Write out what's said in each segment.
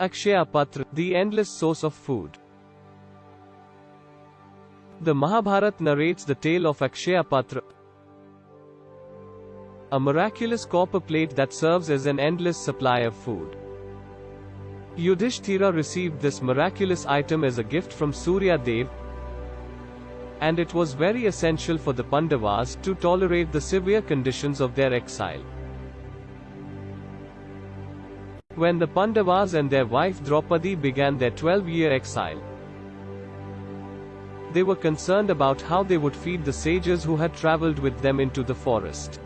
Akshaya Patra, the endless source of food. The Mahabharata narrates the tale of Akshaya Patra, a miraculous copper plate that serves as an endless supply of food. Yudhishthira received this miraculous item as a gift from Surya Dev, and it was very essential for the Pandavas to tolerate the severe conditions of their exile. When the Pandavas and their wife Draupadi began their 12-year exile, they were concerned about how they would feed the sages who had traveled with them into the forest.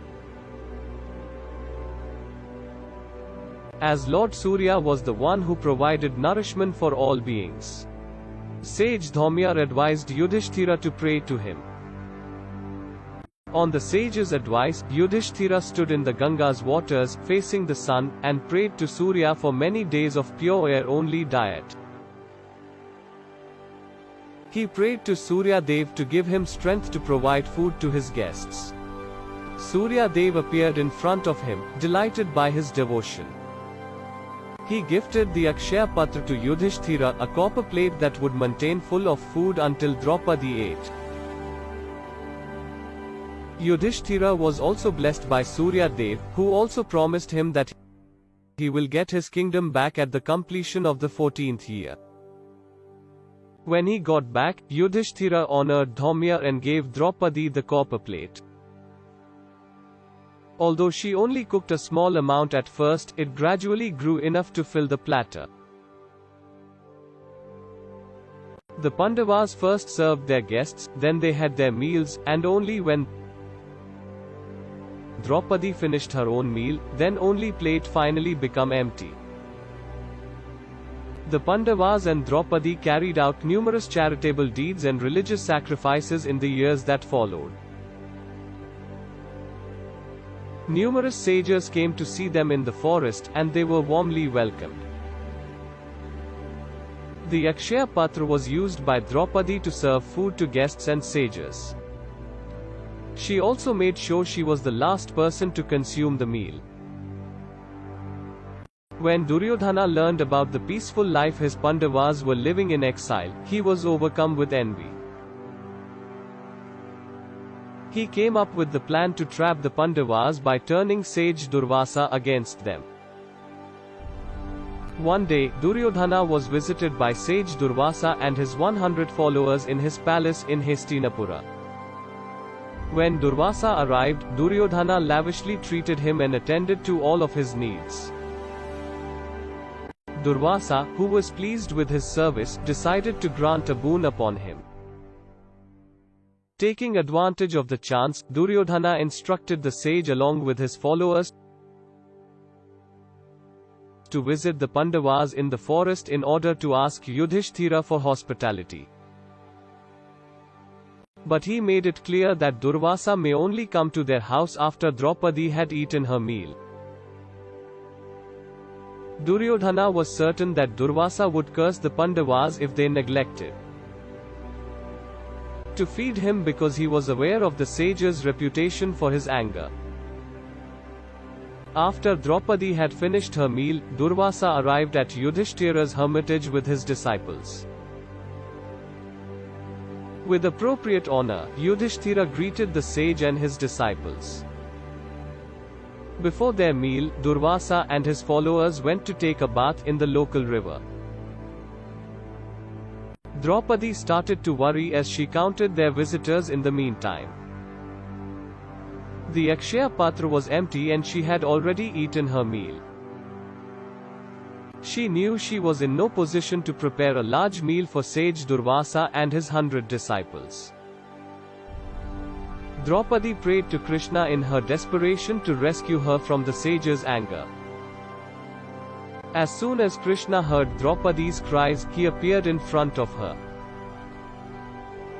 As Lord Surya was the one who provided nourishment for all beings, Sage Dhaumya advised Yudhishthira to pray to him. On the sage's advice, Yudhishthira stood in the Ganga's waters, facing the sun, and prayed to Surya for many days of pure air-only diet. He prayed to Surya Dev to give him strength to provide food to his guests. Surya Dev appeared in front of him, delighted by his devotion. He gifted the Akshaya Patra to Yudhishthira, a copper plate that would maintain full of food until Draupadi ate. Yudhishthira was also blessed by Surya Dev, who also promised him that he will get his kingdom back at the completion of the 14th year. When he got back, Yudhishthira honored Dhaumya and gave Draupadi the copper plate. Although she only cooked a small amount at first, it gradually grew enough to fill the platter. The Pandavas first served their guests, then they had their meals, and only when Draupadi finished her own meal, then only plate finally became empty. The Pandavas and Draupadi carried out numerous charitable deeds and religious sacrifices in the years that followed. Numerous sages came to see them in the forest, and they were warmly welcomed. The Akshaya Patra was used by Draupadi to serve food to guests and sages. She also made sure she was the last person to consume the meal. When Duryodhana learned about the peaceful life his Pandavas were living in exile, he was overcome with envy. He came up with the plan to trap the Pandavas by turning sage Durvasa against them. One day, Duryodhana was visited by sage Durvasa and his 100 followers in his palace in Hastinapura. When Durvasa arrived, Duryodhana lavishly treated him and attended to all of his needs. Durvasa, who was pleased with his service, decided to grant a boon upon him. Taking advantage of the chance, Duryodhana instructed the sage along with his followers to visit the Pandavas in the forest in order to ask Yudhishthira for hospitality. But he made it clear that Durvasa may only come to their house after Draupadi had eaten her meal. Duryodhana was certain that Durvasa would curse the Pandavas if they neglected to feed him because he was aware of the sage's reputation for his anger. After Draupadi had finished her meal, Durvasa arrived at Yudhishthira's hermitage with his disciples. With appropriate honor, Yudhishthira greeted the sage and his disciples. Before their meal, Durvasa and his followers went to take a bath in the local river. Draupadi started to worry as she counted their visitors in the meantime. The Akshaya Patra was empty and she had already eaten her meal. She knew she was in no position to prepare a large meal for sage Durvasa and his 100 disciples. Draupadi prayed to Krishna in her desperation to rescue her from the sage's anger. As soon as Krishna heard Draupadi's cries, he appeared in front of her.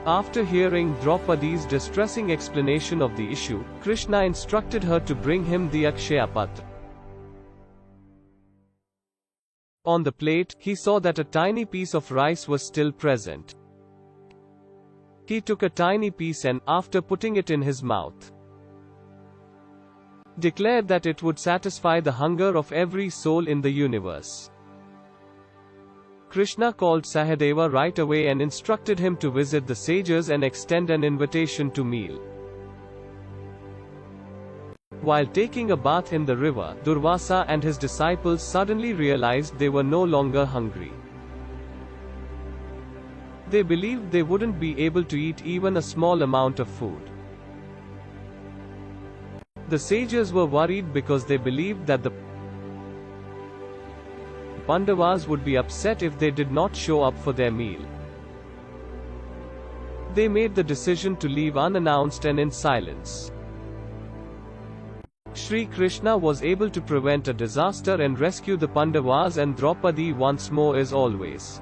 After hearing Draupadi's distressing explanation of the issue, Krishna instructed her to bring him the Akshaya Patra. On the plate, he saw that a tiny piece of rice was still present. He took a tiny piece and, after putting it in his mouth, declared that it would satisfy the hunger of every soul in the universe. Krishna called Sahadeva right away and instructed him to visit the sages and extend an invitation to meal. While taking a bath in the river, Durvasa and his disciples suddenly realized they were no longer hungry. They believed they wouldn't be able to eat even a small amount of food. The sages were worried because they believed that the Pandavas would be upset if they did not show up for their meal. They made the decision to leave unannounced and in silence. Shri Krishna was able to prevent a disaster and rescue the Pandavas and Draupadi once more as always.